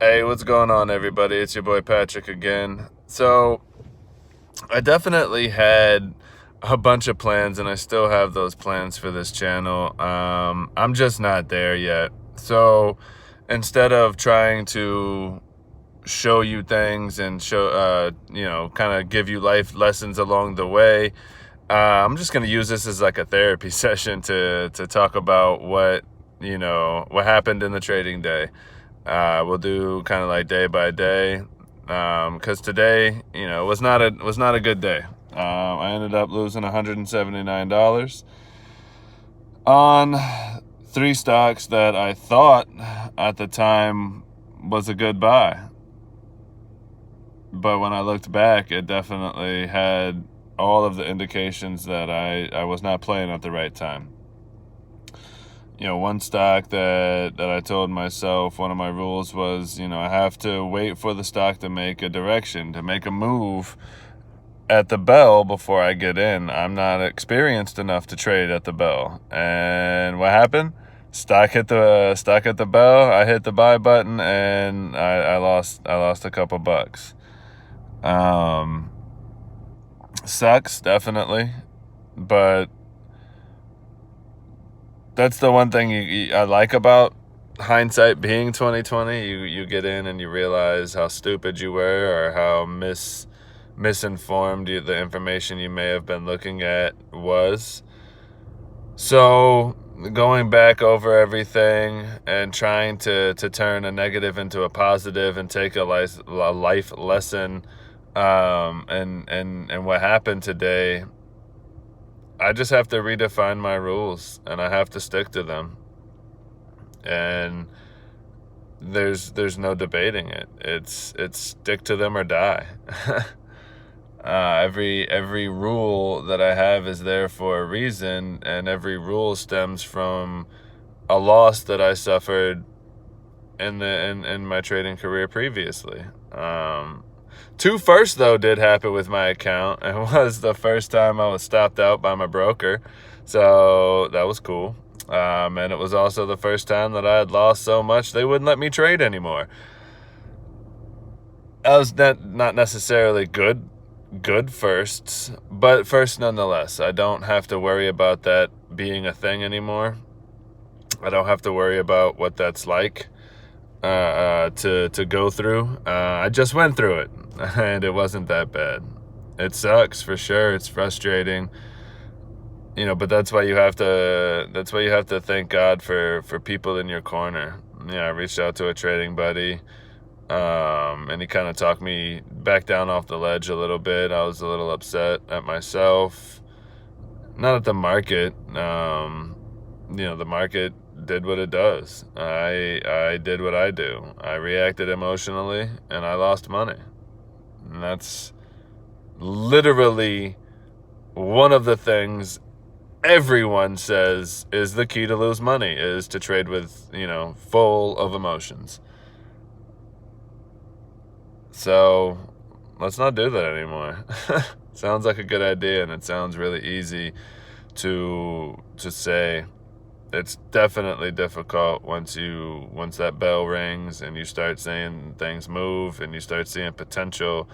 Hey, what's going on, everybody? It's your boy Patrick again. So, I definitely had a bunch of plans, and I still have those plans for this channel. I'm just not there yet. So, instead of trying to show you things and kind of give you life lessons along the way, I'm just going to use this as like a therapy session to talk about what happened in the trading day. We'll do kind of like day by day, because today, was not a good day. I ended up losing $179 on three stocks that I thought at the time was a good buy. But when I looked back, it definitely had all of the indications that I was not playing at the right time. One stock that I told myself, one of my rules was, I have to wait for the stock to make a direction, to make a move at the bell before I get in. I'm not experienced enough to trade at the bell. And what happened? Stock hit the bell. I hit the buy button, and I lost a couple bucks. Sucks, definitely, but that's the one thing I like about hindsight being 2020. You get in and you realize how stupid you were, or how misinformed the information you may have been looking at was. So going back over everything and trying to turn a negative into a positive and take a life lesson, and what happened today, I just have to redefine my rules, and I have to stick to them. And there's no debating it. It's stick to them or die. Every rule that I have is there for a reason, and every rule stems from a loss that I suffered in my trading career previously. Two firsts, though, did happen with my account. It was the first time I was stopped out by my broker, so that was cool. And it was also the first time that I had lost so much they wouldn't let me trade anymore. That was not necessarily good firsts, but first nonetheless. I don't have to worry about that being a thing anymore. I don't have to worry about what that's like to go through. I just went through it, and it wasn't that bad. It sucks for sure. It's frustrating, but that's why you have to thank God for people in your corner. I reached out to a trading buddy, and he kind of talked me back down off the ledge a little bit. I was a little upset at myself, not at the market. The market did what it does. I did what I do. I reacted emotionally, and I lost money. And that's literally one of the things everyone says is the key to lose money, is to trade with, full of emotions. So let's not do that anymore. Sounds like a good idea, and it sounds really easy to say. It's definitely difficult once that bell rings and you start seeing things move and you start seeing potential.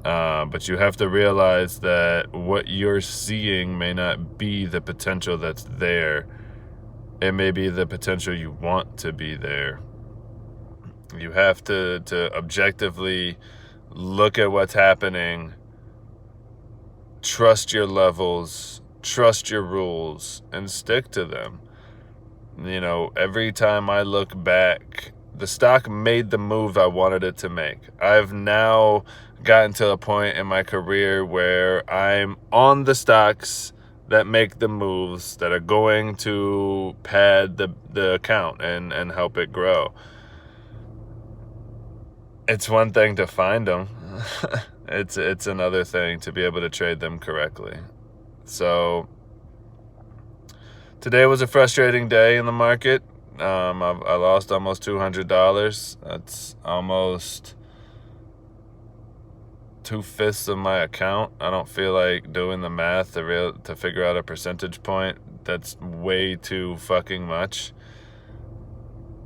But you have to realize that what you're seeing may not be the potential that's there. It may be the potential you want to be there. You have to objectively look at what's happening, trust your levels, trust your rules, and stick to them. Every time I look back, the stock made the move I wanted it to make. I've now gotten to a point in my career where I'm on the stocks that make the moves that are going to pad the account and help it grow. It's one thing to find them. It's another thing to be able to trade them correctly. So today was a frustrating day in the market. I lost almost $200. That's almost 2/5 of my account. I don't feel like doing the math to figure out a percentage point. That's way too fucking much.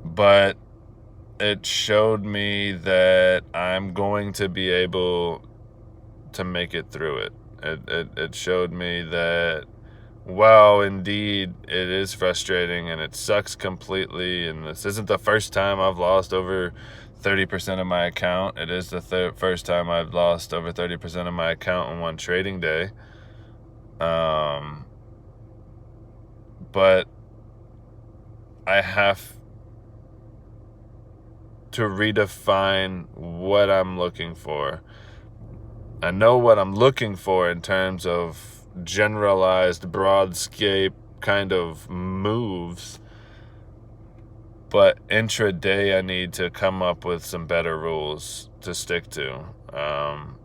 But it showed me that I'm going to be able to make it through it. It showed me that, wow, indeed, it is frustrating and it sucks completely. And this isn't the first time I've lost over 30% of my account. It is the first time I've lost over 30% of my account in one trading day. But I have to redefine what I'm looking for. I know what I'm looking for in terms of generalized, broadscape kind of moves, but intraday I need to come up with some better rules to stick to,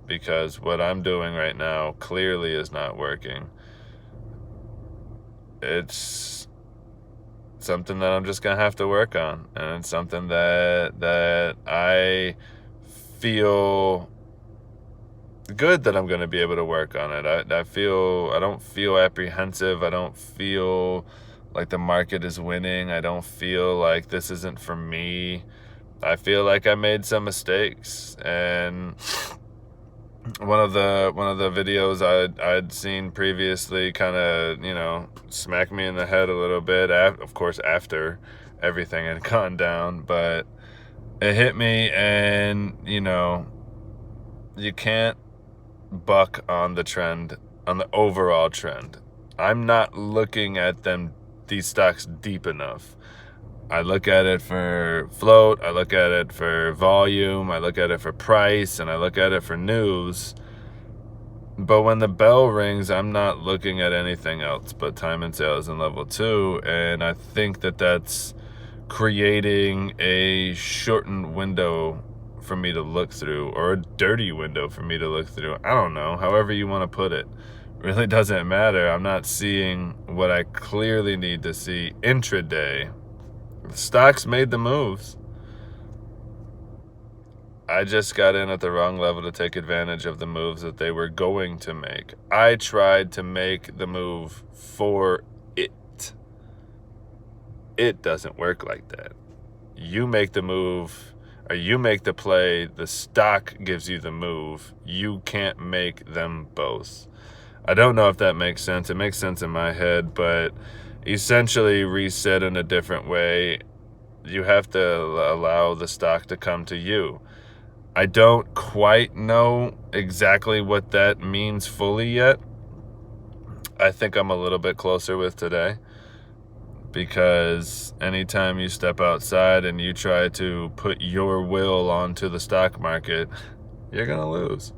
because what I'm doing right now clearly is not working. It's something that I'm just gonna have to work on, and it's something that I feel good that I'm going to be able to work on it. I don't feel apprehensive. I don't feel like the market is winning. I don't feel like this isn't for me. I feel like I made some mistakes, and one of the videos I'd seen previously kind of, smacked me in the head a little bit, of course after everything had gone down, but it hit me, and you can't buck on the trend, on the overall trend. I'm not looking at these stocks deep enough. I look at it for float, I look at it for volume, I look at it for price, and I look at it for news. But when the bell rings, I'm not looking at anything else but time and sales and level 2, and I think that that's creating a shortened window for me to look through, or a dirty window for me to look through. I don't know, however you want to put it. Really doesn't matter. I'm not seeing what I clearly need to see intraday. The stocks made the moves. I just got in at the wrong level to take advantage of the moves that they were going to make. I tried to make the move for it. It doesn't work like that. You make the move, or you make the play, the stock gives you the move. You can't make them both. I don't know if that makes sense. It makes sense in my head, but essentially reset in a different way. You have to allow the stock to come to you. I don't quite know exactly what that means fully yet. I think I'm a little bit closer with today, because anytime you step outside and you try to put your will onto the stock market, you're going to lose.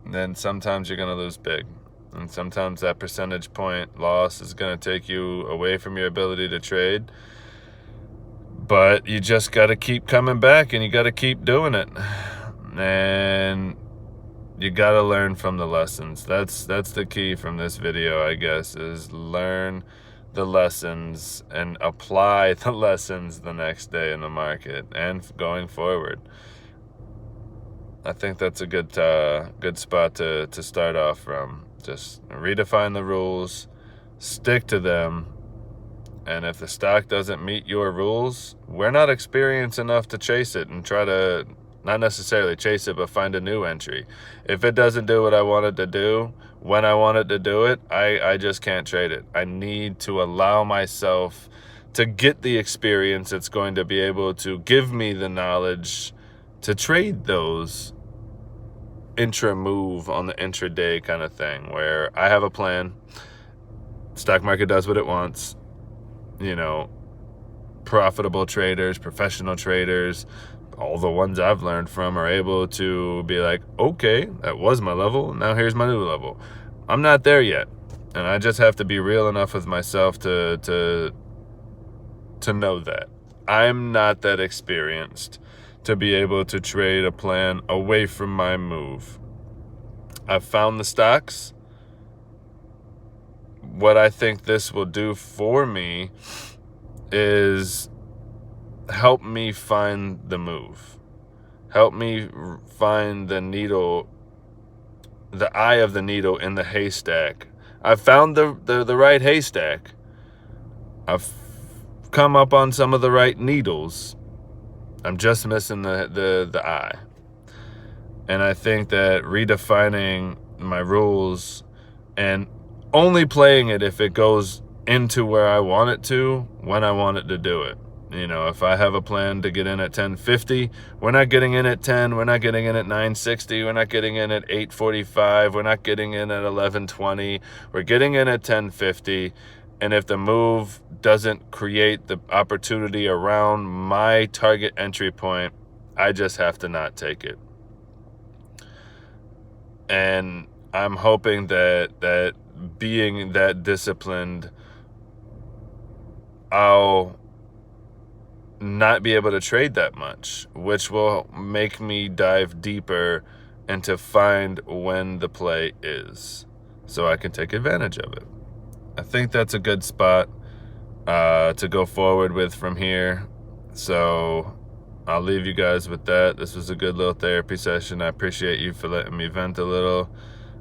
Then sometimes you're going to lose big. And sometimes that percentage point loss is going to take you away from your ability to trade. But you just got to keep coming back, and you got to keep doing it. And you got to learn from the lessons. That's the key from this video, I guess, is learn the lessons and apply the lessons the next day in the market and going forward. I think that's a good spot to start off from. Just redefine the rules, stick to them, and if the stock doesn't meet your rules, we're not experienced enough to chase it and try to, not necessarily chase it, but find a new entry. If it doesn't do what I want it to do, when I want it to do it, I just can't trade it. I need to allow myself to get the experience that's going to be able to give me the knowledge to trade those intra move on the intraday kind of thing, where I have a plan, stock market does what it wants. Profitable traders, professional traders, all the ones I've learned from are able to be like, okay, that was my level, now here's my new level. I'm not there yet, and I just have to be real enough with myself to know that I'm not that experienced to be able to trade a plan away from my move. I've found the stocks. What I think this will do for me is help me find the move. Help me find the needle, the eye of the needle in the haystack. I've found the right haystack. I've come up on some of the right needles. I'm just missing the eye. And I think that redefining my rules and only playing it if it goes into where I want it to, when I want it to do it. You know, if I have a plan to get in at 10:50, we're not getting in at 10, we're not getting in at 9:60, we're not getting in at 8:45, we're not getting in at 11:20, we're getting in at 10:50. And if the move doesn't create the opportunity around my target entry point, I just have to not take it. And I'm hoping that being that disciplined, I'll not be able to trade that much, which will make me dive deeper and to find when the play is, so I can take advantage of it. I think that's a good spot to go forward with from here. So I'll leave you guys with that. This was a good little therapy session. I appreciate you for letting me vent a little.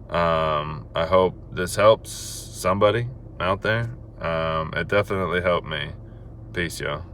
I hope this helps somebody out there. It definitely helped me. Peace, y'all.